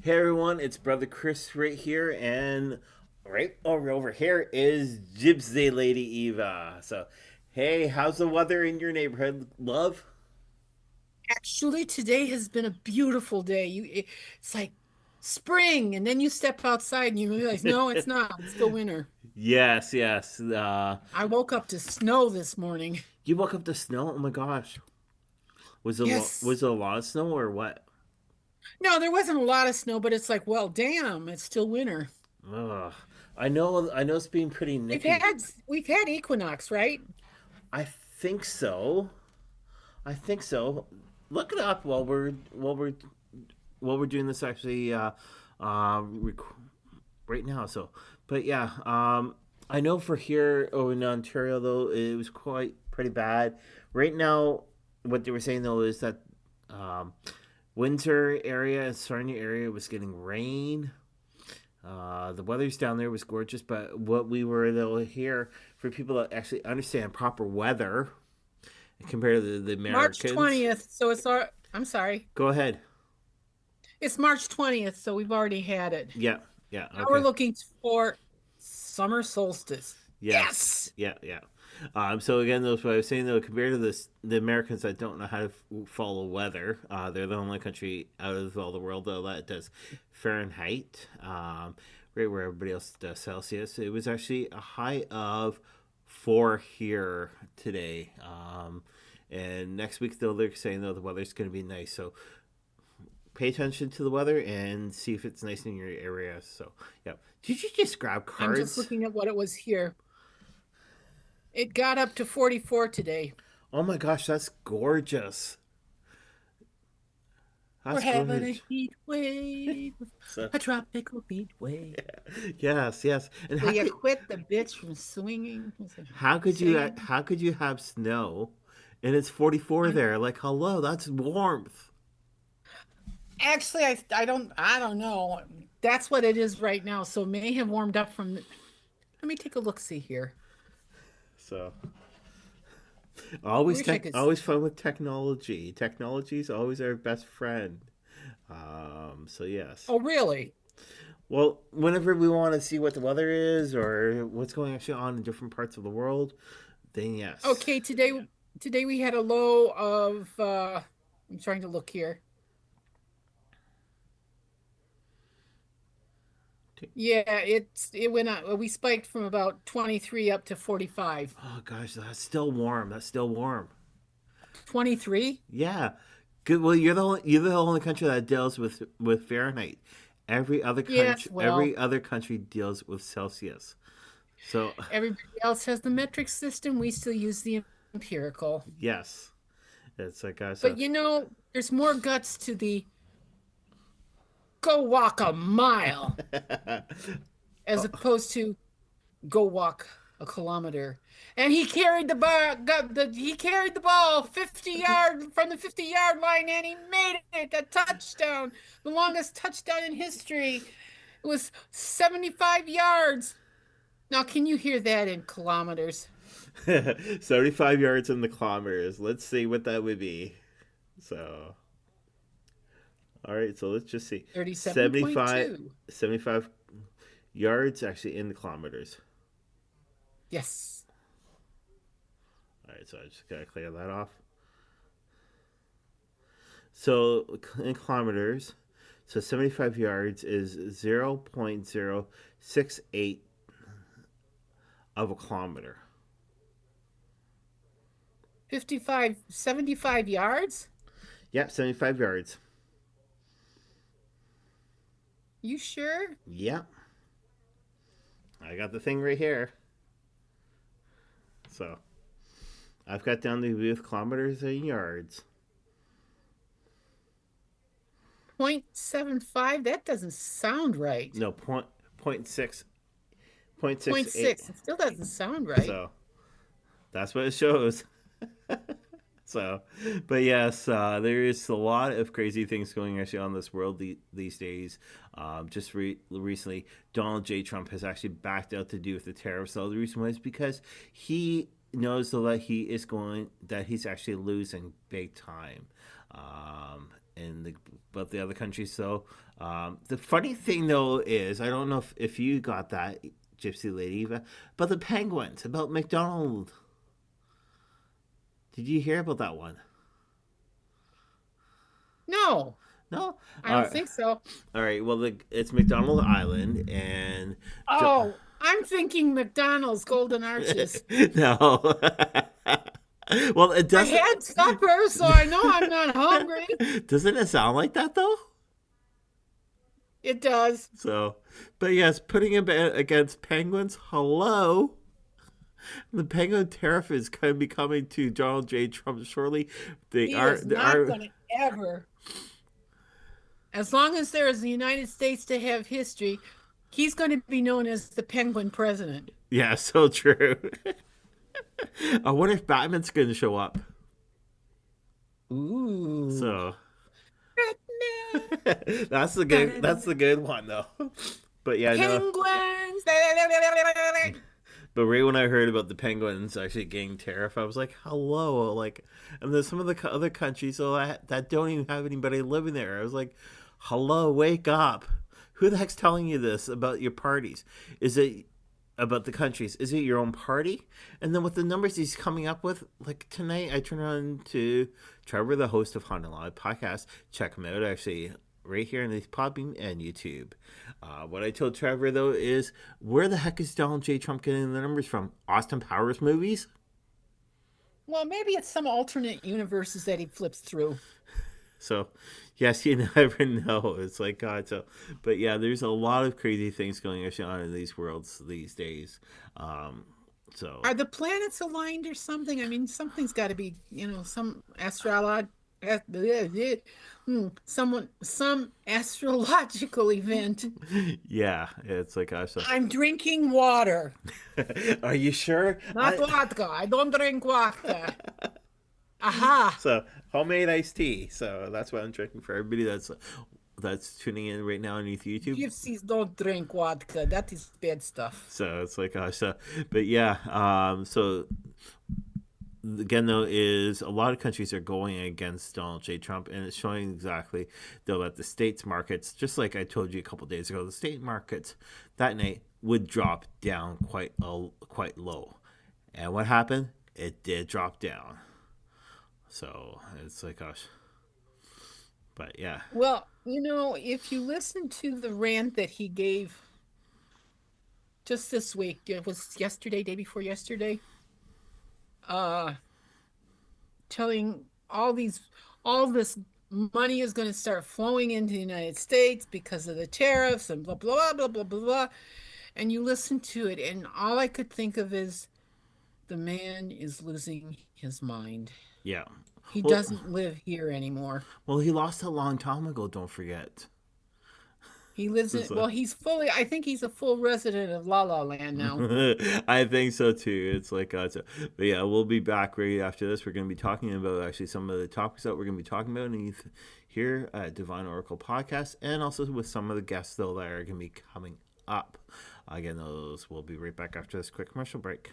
Hey everyone, it's Brother Chris right here, and right over here is Gypsy Lady Eva. So, hey, how's the weather in your neighborhood, love? Actually, today has been a beautiful day. It's like spring, and then you step outside and you realize, no, it's not. It's still winter. Yes, yes. I woke up to snow this morning. You woke up to snow. Oh my gosh, Yes. was it a lot of snow or what? No, there wasn't a lot of snow, but it's like, well, damn, it's still winter. Ugh. I know, it's been pretty We've nippy. had we've had equinox, right? I think so. I think so. Look it up while we're doing this actually. Rec- right now. So, but yeah, I know for here in Ontario though it was quite pretty bad. Right now, what they were saying though is that um, Windsor area and Sarnia area was getting rain. The weather's down there was gorgeous, but what we were though here for people that actually understand proper weather compared to the March Americans. 20th, so I'm sorry. Go ahead. It's March 20th, so we've already had it. Yeah, yeah, Now we're okay. looking for summer solstice. Yes. Yes. Yeah. Yeah. So again, those what I was saying though, compared to the Americans that don't know how to follow weather, they're the only country out of all the world though that does Fahrenheit, right where everybody else does Celsius. It was actually a high of 4 here today, and next week though they're saying though the weather's going to be nice. So pay attention to the weather and see if it's nice in your area. So yeah, did you just grab I'm just cards? looking at what it was here. It got up to 44 today. Oh my gosh, that's gorgeous. We're That's having good. a heat wave, So, a tropical heat wave. yes, yes. And Will you quit the bitch from swinging? Saying, how could you have snow and it's 44 I'm there? Like, hello, that's warmth. actually I don't know. That's what it is right now. So it may have warmed up from. Let me take a look. See here. So, I wish I could. always fun with technology. Technology's always our best friend. So yes. Oh, really? Well, whenever we want to see what the weather is or what's going actually on in different parts of the world, then yes. Okay. Today we had a low of. I'm trying to look here. Yeah, it went up. We spiked from about 23 up to 45. Oh gosh, that's still warm. That's still warm. 23? Yeah. Good. Well, you're the only country that deals with Fahrenheit. Yes, Every well, other country deals with Celsius. So, everybody else has the metric system. We still use the empirical. yes, it's like so. But there's more guts to the go walk a mile as Oh, opposed to go walk a kilometer. And he carried he carried the ball 50 yard from the 50-yard line and he made it a touchdown, the longest touchdown in history. It was 75 yards. Now, can you hear that in kilometers? 75 yards in the kilometers. Let's see what that would be. So, all right. So let's just see. 75, 37.2. 75 yards actually in the kilometers. Yes. All right. So I just gotta clear that off. So in kilometers, so 75 yards is 0.068 of a kilometer. 55, 75 yards? Yep, 75 yards. You sure? Yep, I got the thing right here. So I've got down to with kilometers and yards. 0.75? That doesn't sound right. No, point six point six Point eight. 0.6. It still doesn't sound right. So that's what it shows. So, but yes, there is a lot of crazy things going actually on this world these days. Just recently, Donald J. Trump has actually backed out to do with the tariffs. So the reason was because he knows though that he's actually losing big time. but the other countries. So the funny thing though is, I don't know if you got that, Gypsy Lady, but the penguins about McDonald. Did you hear about that one? No, No. I don't think so. All right. Well, it's McDonald Island, and Oh, I'm thinking McDonald's Golden Arches. no. Well, it I doesn't. had supper, so I know I'm not hungry. Doesn't it sound like that though? It does. So, but yes, putting it against penguins. Hello. The penguin tariff is going to be coming to Donald J. Trump shortly. They He are. is They not are. going to ever, as long as there is the United States to have history, he's going to be known as the Penguin President. Yeah, so true. I wonder if Batman's going to show up. Ooh. So that's the good. That's the good one though. But yeah, no. Penguins. But right when I heard about the penguins actually getting tariff, I was like, "Hello!" Like, and there's some of the other countries that don't even have anybody living there. I was like, "Hello, wake up! Who the heck's telling you this about your parties? Is it about the countries? Is it your own party?" And then with the numbers he's coming up with, like tonight, I turned on to Trevor, the host of HauntingLIVE podcast. Check him out, actually, right here on the Podbean and YouTube. What I told Trevor, though, is where the heck is Donald J. Trump getting the numbers from? Austin Powers movies? Well, maybe it's some alternate universes that he flips through. So, yes, you never know. It's like, God. So, but yeah, there's a lot of crazy things going on in these worlds these days. So, Are the planets aligned or something? I mean, something's got to be, some some astrological event. yeah, it's like, gosh. So. I'm drinking water, Are you sure? not vodka. I don't drink vodka. Aha. So homemade iced tea. So that's what I'm drinking for everybody that's tuning in right now underneath YouTube. Gypsies don't drink vodka. That is bad stuff. So it's like, but yeah. So again, though, is a lot of countries are going against Donald J. Trump, and it's showing exactly though that the states markets, just like I told you a couple days ago, the state markets that night would drop down quite low, and what happened? It did drop down. So it's like, gosh. But yeah. Well, if you listen to the rant that he gave just this week, it was yesterday, day before yesterday, telling all this money is going to start flowing into the United States because of the tariffs and blah, blah, blah, blah, blah, blah. And you listen to it, and all I could think of is the man is losing his mind. Yeah. He doesn't live here anymore. Well, he lost a long time ago, don't forget. He lives in, well, I think he's a full resident of La La Land now. I think so too. It's like, but yeah, we'll be back right after this. We're going to be talking about actually some of the topics that we're going to be talking about here at Divine Oracle Podcast, and also with some of the guests though that are going to be coming up. Again, those we'll be right back after this quick commercial break.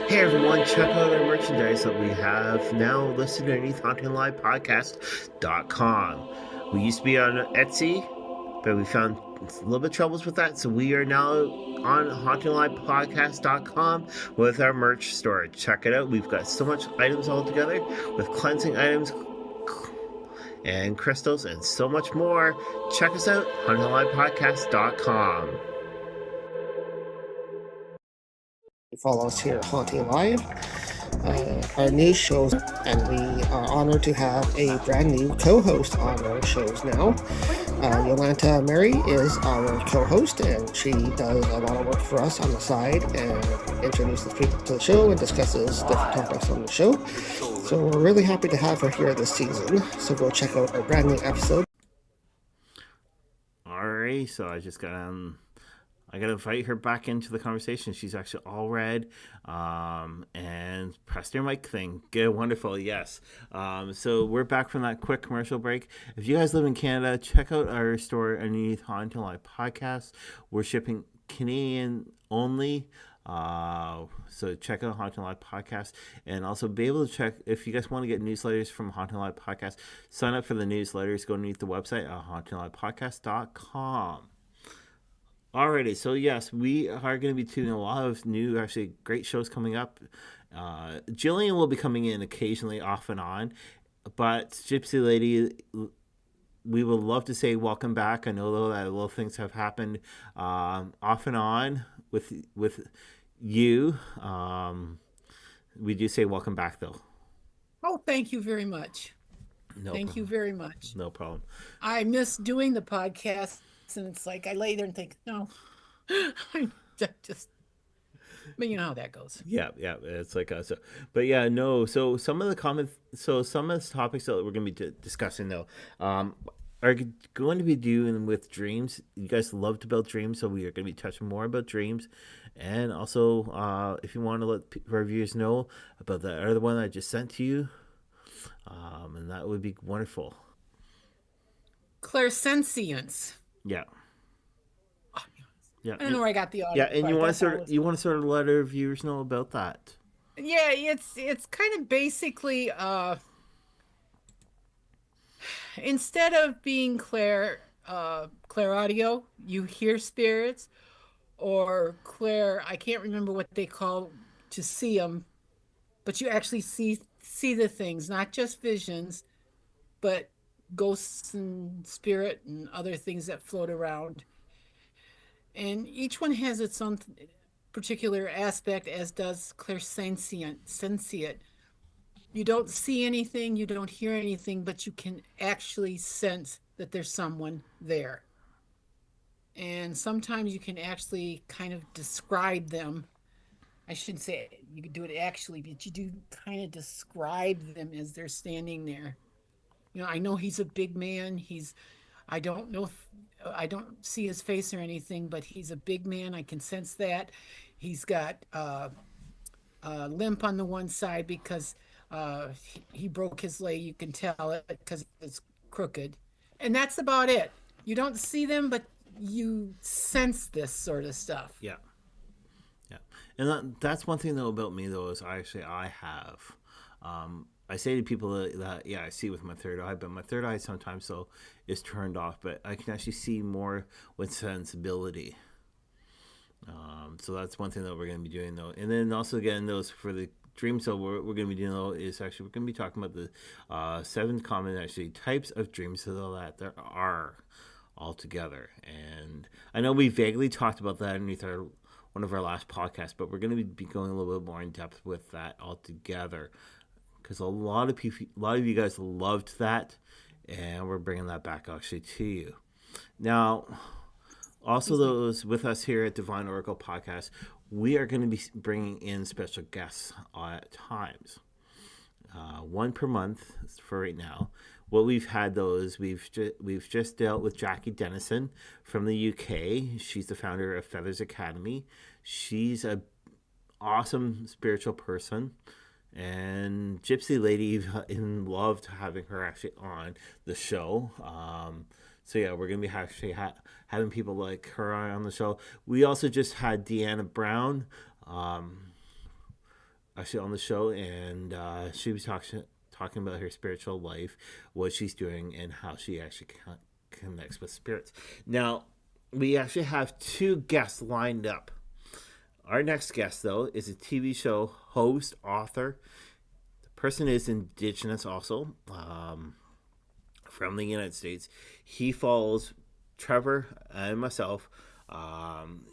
Hey everyone, check out our merchandise that we have now listed underneath HauntingLivePodcast.com. We used to be on Etsy, but we found a little bit of troubles with that, so we are now on HauntingLivePodcast.com with our merch store. Check it out. We've got so much items all together with cleansing items and crystals and so much more. Check us out, HauntingLivePodcast.com. Follow us here at Haunting Live, our news shows, and we are honored to have a brand new co-host on our shows now. Yolanta Mary is our co-host, and she does a lot of work for us on the side and introduces people to the show and discusses different topics on the show. So we're really happy to have her here this season. So go check out our brand new episode. Alright, so I just got I gotta invite her back into the conversation. She's actually all red, and press your mic thing. Good, wonderful, yes. So we're back from that quick commercial break. If you guys live in Canada, check out our store underneath Haunting Live Podcast. We're shipping Canadian only. So check out Haunting Live Podcast, and also be able to check if you guys want to get newsletters from Haunting Live Podcast. Sign up for the newsletters. Go underneath the website at hauntinglivepodcast.com. Alrighty, so yes, we are going to be doing a lot of new, actually great shows coming up. Jillian will be coming in occasionally, off and on, but Gypsy Lady, we would love to say welcome back. I know though that little things have happened off and on with you. We do say welcome back though. Oh, thank you very much. No Thank problem. you very much. No problem. I miss doing the podcast, and it's like I lay there and think, no, I just, but you know how that goes. Yeah, it's like so, but yeah, no. So some of the topics that we're going to be discussing though, are going to be doing with dreams. You guys love to build dreams, so we are going to be touching more about dreams, and also if you want to let our viewers know about the other one I just sent to you, and that would be wonderful. Clairsentience. Yeah. Yeah, I don't know where I got the audio. Yeah, and you want to sort of let our viewers know about that. Yeah, it's kind of basically instead of being clair audio, you hear spirits, or clair, I can't remember what they call to see them, but you actually see the things, not just visions, but ghosts and spirit and other things that float around. And each one has its own particular aspect, as does clairsentient. You don't see anything, you don't hear anything, but you can actually sense that there's someone there. And sometimes you can actually kind of describe them. I shouldn't say you could do it actually, but you do kind of describe them as they're standing there. You know, I know he's a big man. I don't know if I don't see his face or anything, but he's a big man. I can sense that. He's got a limp on the one side because he broke his leg. You can tell it because it's crooked. And that's about it. You don't see them, but you sense this sort of stuff. Yeah. And that's one thing though about me though is I have. I say to people that I see with my third eye, but my third eye sometimes so is turned off, but I can actually see more with sensibility. So that's one thing that we're going to be doing though, and then also again those for the dreams. So we're going to be doing though is actually we're going to be talking about the 7 common actually types of dreams so that there are altogether. And I know we vaguely talked about that underneath one of our last podcasts, but we're going to be going a little bit more in depth with that altogether. Because a lot of you guys loved that, and we're bringing that back actually to you. Now, also those with us here at Divine Oracle Podcast, we are going to be bringing in special guests at times. One per month for right now. What we've had though is we've just dealt with Jackie Dennison from the UK. She's the founder of Feathers Academy. She's a awesome spiritual person. And Gypsy Lady loved having her actually on the show. So yeah, we're gonna be actually having people like her on the show. We also just had Deanna Brown actually on the show, and she was talking about her spiritual life, what she's doing, and how she actually connects with spirits. Now, we actually have 2 guests lined up. Our next guest, though, is a TV show host, author. The person is Indigenous also, from the United States. He follows Trevor and myself.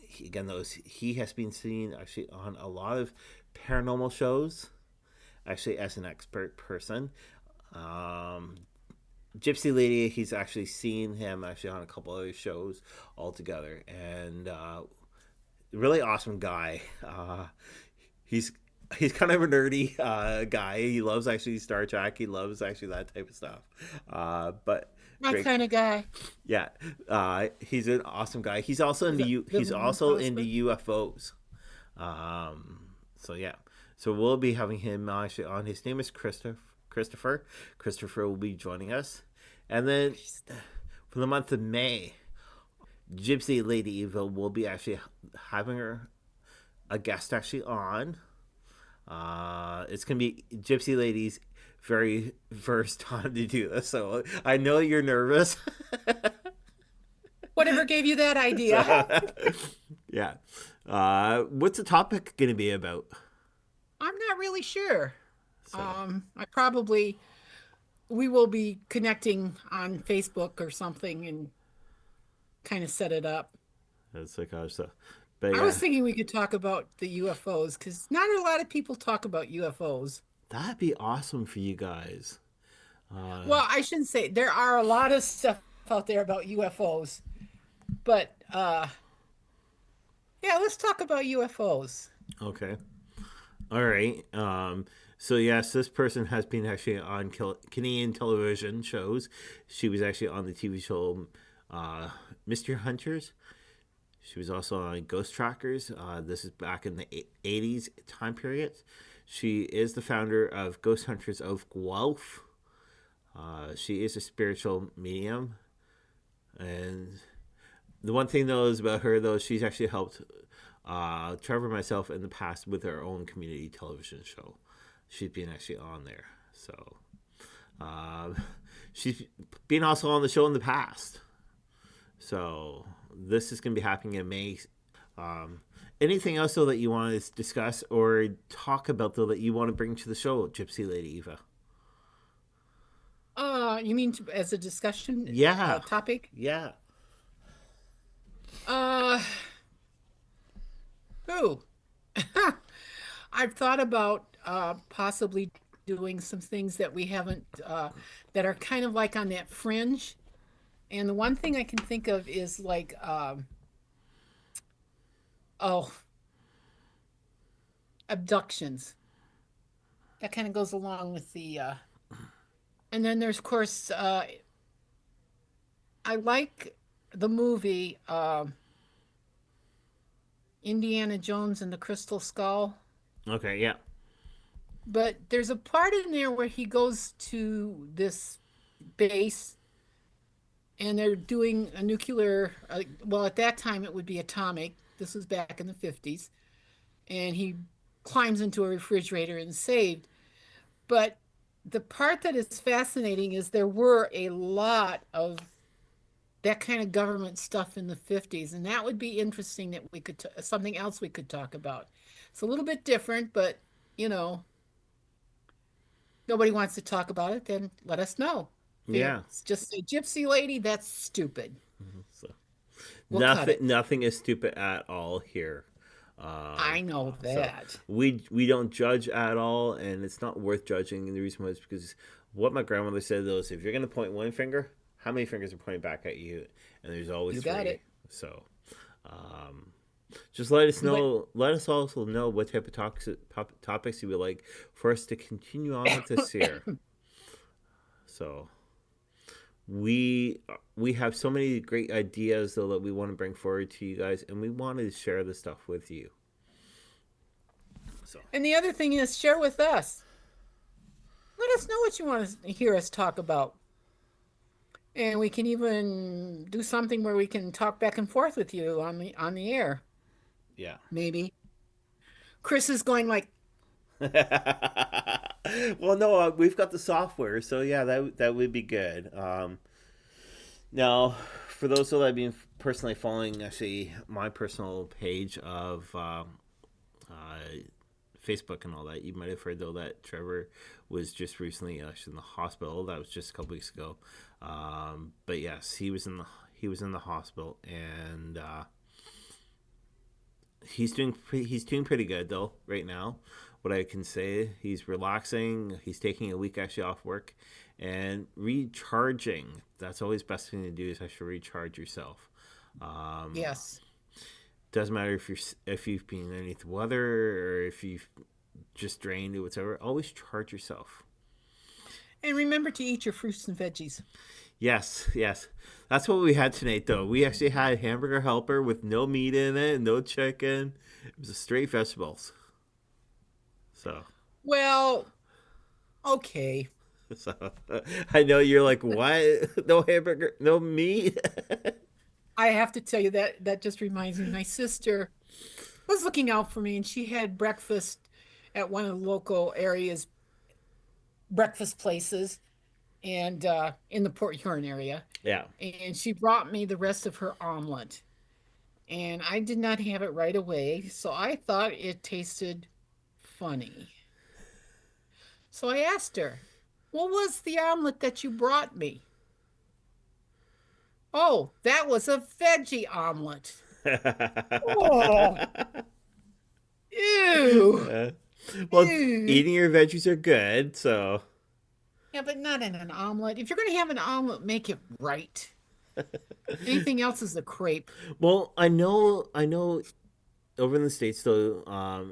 He has been seen actually on a lot of paranormal shows, actually as an expert person. Gypsy Lady, he's actually seen him actually on a couple other shows altogether, and really awesome guy. He's kind of a nerdy guy. He loves actually Star Trek. He loves actually that type of stuff. But my kind of guy. Yeah, he's an awesome guy. He's also into UFOs. So yeah, so we'll be having him actually on. His name is Christopher. Christopher will be joining us, and then for the month of May, Gypsy Lady Evil will be actually having her a guest actually on. It's gonna be Gypsy Lady's very first time to do this, so I know you're nervous. Whatever gave you that idea? Yeah. What's the topic gonna be about? I'm not really sure. So, We will be connecting on Facebook or something and kind of set it up. that's like so. But I yeah, was thinking we could talk about the UFOs because not a lot of people talk about UFOs. that'd be awesome for you guys. Well, I shouldn't say there are a lot of stuff out there about UFOs, but yeah, let's talk about UFOs. Okay. All right. So yes, this person has been actually on Canadian television shows. She was actually on the TV show Mystery Hunters. She was also on Ghost Trackers. This is back in the 80s time period. She is the founder of Ghost Hunters of Guelph. She is a spiritual medium. And the one thing, though, is about her, though, she's actually helped Trevor and myself in the past with our own community television show. She's been actually on there. So she's been also on the show in the past. So this is going to be happening in May. Anything else, though, that you want to discuss or talk about, though, that you want to bring to the show, Gypsy Lady Eva? You mean as a discussion topic? Yeah. Ooh. I've thought about possibly doing some things that we haven't that are kind of like on that fringe. And the one thing I can think of is like abductions. That kind of goes along with the and then there's of course I like the movie Indiana Jones and the Crystal Skull. Okay, yeah. But there's a part in there where he goes to this base and they're doing a nuclear, well, at that time it would be atomic. This was back in the 50s. And he climbs into a refrigerator and saved. But the part that is fascinating is there were a lot of that kind of government stuff in the 50s. And that would be interesting that we could, something else we could talk about. It's a little bit different, but, you know, nobody wants to talk about it, then let us know. Yeah. It's just a Gypsy Lady, that's stupid. So, We'll nothing is stupid at all here. I know that. So we don't judge at all, and it's not worth judging. And the reason was because what my grandmother said, though, is if you're going to point one finger, how many fingers are pointing back at you? And there's always You three. got it. So just let us know. Let us also know what type of topics you would like for us to continue on with this year. So we have so many great ideas, though, that we want to bring forward to you guys, and we wanted to share this stuff with you. So, and the other thing is, share with us. Let us know what you want to hear us talk about. And we can even do something where we can talk back and forth with you on the air. yeah. Maybe. Chris is going like, well, no, we've got the software, so yeah, that would be good. Now, for those that have been personally following, actually, my personal page of Facebook and all that, you might have heard, though, that Trevor was just recently actually in the hospital. That was just a couple weeks ago. But yes, he was in the hospital, and he's doing pretty good, though, right now. What I can say, he's relaxing. He's taking a week actually off work and recharging. That's always the best thing to do, is actually recharge yourself. yes. Doesn't matter if you've been underneath the weather or if you've just drained or whatever. Always charge yourself. And remember to eat your fruits and veggies. Yes. That's what we had tonight, though. We actually had hamburger helper with no meat in it, no chicken. It was a straight vegetables. So. Well, okay. So I know you're like, what? No hamburger, no meat? I have to tell you that just reminds me, my sister was looking out for me, and she had breakfast at one of the local areas breakfast places, and in the Port Huron area. Yeah. And she brought me the rest of her omelet. And I did not have it right away, so I thought it tasted funny. So I asked her, "What was the omelet that you brought me?" "Oh, that was a veggie omelet." Oh, ew. Uh, well, Ew. eating your veggies are good, so Yeah, but not in an omelet. If you're going to have an omelet, make it right. Anything else is a crepe. well, I know over in the States though,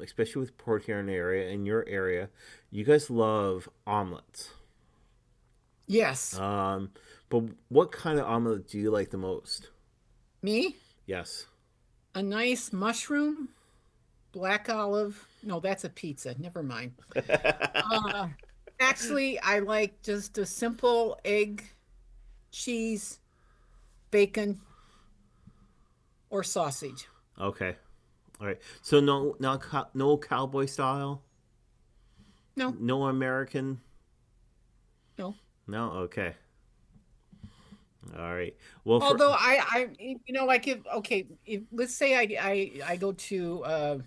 especially with Port Huron area in your area, you guys love omelets. Yes. Um, but what kind of omelet do you like the most? Me? Yes. A nice mushroom, black olive. No, that's a pizza. Never mind. Uh, Actually, I like just a simple egg, cheese, bacon, or sausage. Okay. All right. So no cowboy style, No, no American. no. No. Okay. All right. Well, for Although like if okay, if let's say I go to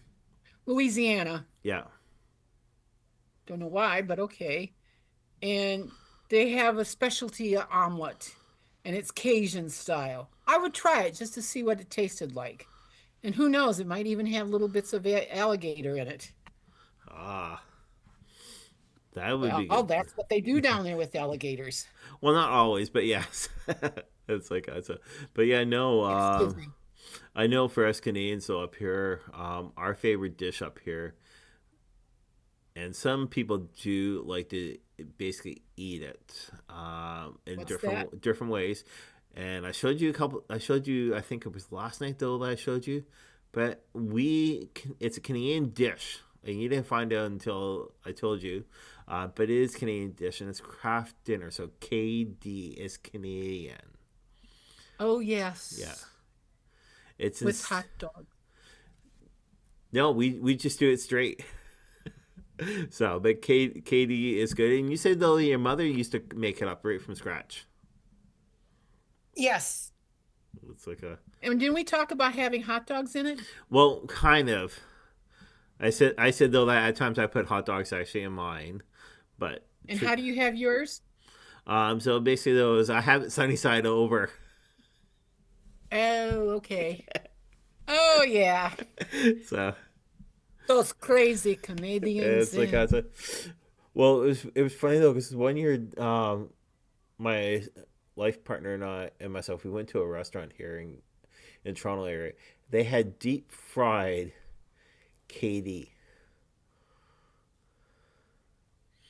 Louisiana, yeah. don't know why, but okay, and they have a specialty omelet, and it's Cajun style. I would try it just to see what it tasted like. And who knows, it might even have little bits of alligator in it. Ah, that would be Well, good. that's what they do down there with alligators. Well, not always, but yes. It's like that's a. But yeah, no. Excuse me. I know for us Canadians, so up here, our favorite dish up here, and some people do like to basically eat it in What's that? different ways. And I showed you a couple. I showed you. I think it was last night though that I showed you. But it's a Canadian dish, and you didn't find out until I told you. But it is Canadian dish, and it's craft dinner. So KD is Canadian. Oh, Yeah, yes. it's in, With hot dog. no. We just do it straight. So, but KD is good. And you said though your mother used to make it up right from scratch. Yes. It's like a And didn't we talk about having hot dogs in it? well, kind of. I said though that at times I put hot dogs actually in mine, but And how do you have yours? so basically though is I have it sunny side over. Oh, okay. Oh, yeah. So Those crazy Canadians. it's like I said. Well, it was funny though because one year my life partner and I and myself we went to a restaurant here in Toronto area. They had deep fried KD.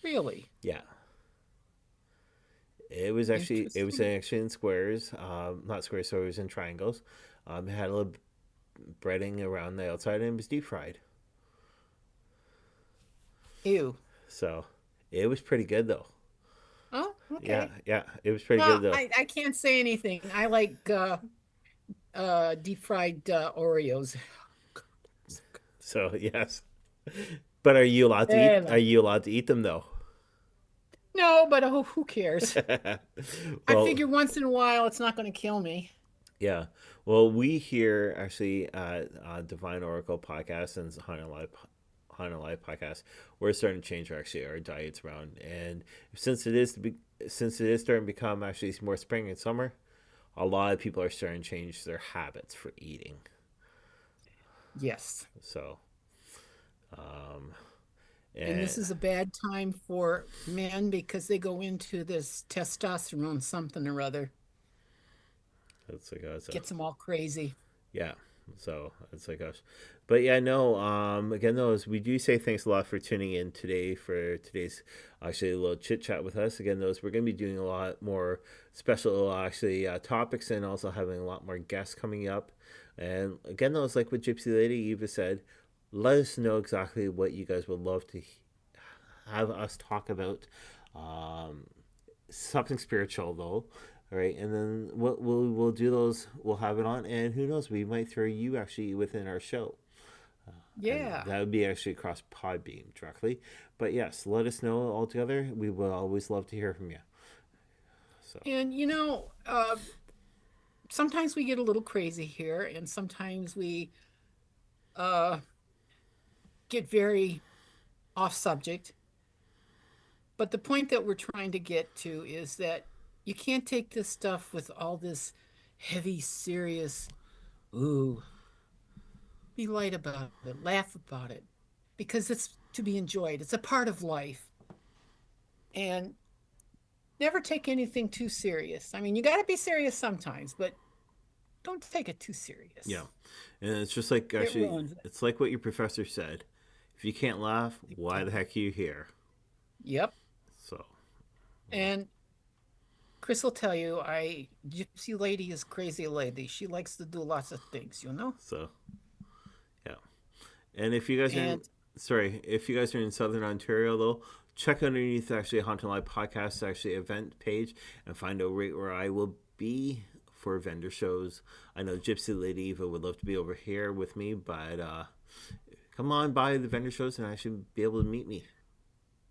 Really Yeah. It was actually in squares, not squares, so it was in triangles. It had a little breading around the outside, and it was deep fried. ew. So it was pretty good though. Oh, Yeah, okay. yeah, it was pretty Well, good though. I can't say anything. I like deep fried Oreos. So yes, but are you allowed to eat? Eh, Are you allowed to eat them though? no, but who cares? I Well, figure once in a while it's not going to kill me. yeah. Well, we here actually at Divine Oracle podcast and Haunting Live podcast, we're starting to change actually our diets around, and since it is starting to become actually more spring and summer, a lot of people are starting to change their habits for eating. Yes. So, um, And this and is a bad time for men because they go into this testosterone something or other. it's like so. Gets them all crazy. Yeah. So it's like us. But yeah, no, again though is we do say thanks a lot for tuning in today for today's actually a little chit chat with us. Again, those we're gonna be doing a lot more special actually topics and also having a lot more guests coming up. And again though, it's like what Gypsy Lady Eva said, let us know exactly what you guys would love to have us talk about. Um, Something spiritual though. All right, and then we'll do those. We'll have it on, and who knows, we might throw you actually within our show. And Yeah. that would be actually across Podbean directly. But yes, let us know altogether. We will always love to hear from you. So, And sometimes we get a little crazy here, and sometimes we uh, get very off subject. But the point that we're trying to get to is that you can't take this stuff with all this heavy, serious, ooh, be light about it, laugh about it, because it's to be enjoyed. It's a part of life. And never take anything too serious. I mean, you got to be serious sometimes, but don't take it too serious. yeah. And it's just like, It actually, ruins it. it's like what your professor said. If you can't laugh, why the heck are you here? Yep. So, And Chris will tell you, Gypsy lady is crazy lady. She likes to do lots of things, you know? so yeah. And if you guys are in, And sorry, if you guys are in Southern Ontario though, check underneath actually Haunting Live podcast actually event page and find out right where I will be for vendor shows. I know Gypsy Lady Eva would love to be over here with me, but come on by the vendor shows and actually be able to meet me.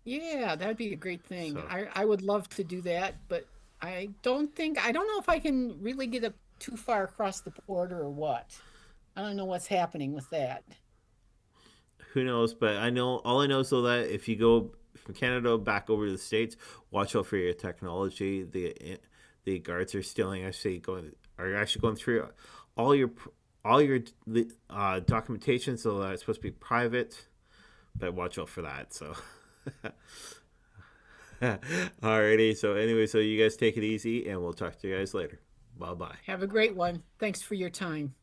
yeah, that'd be a great thing. So I would love to do that, but I don't know if I can really get too far across the border or what. I don't know what's happening with that. who knows? But I know all I know is though that if you go from Canada back over to the States, watch out for your technology. The guards are stealing actually going through all your all your documentation, so that it's supposed to be private. But watch out for that. So. Alrighty. So anyway, so you guys take it easy, and we'll talk to you guys later. Bye bye. Have a great one. Thanks for your time.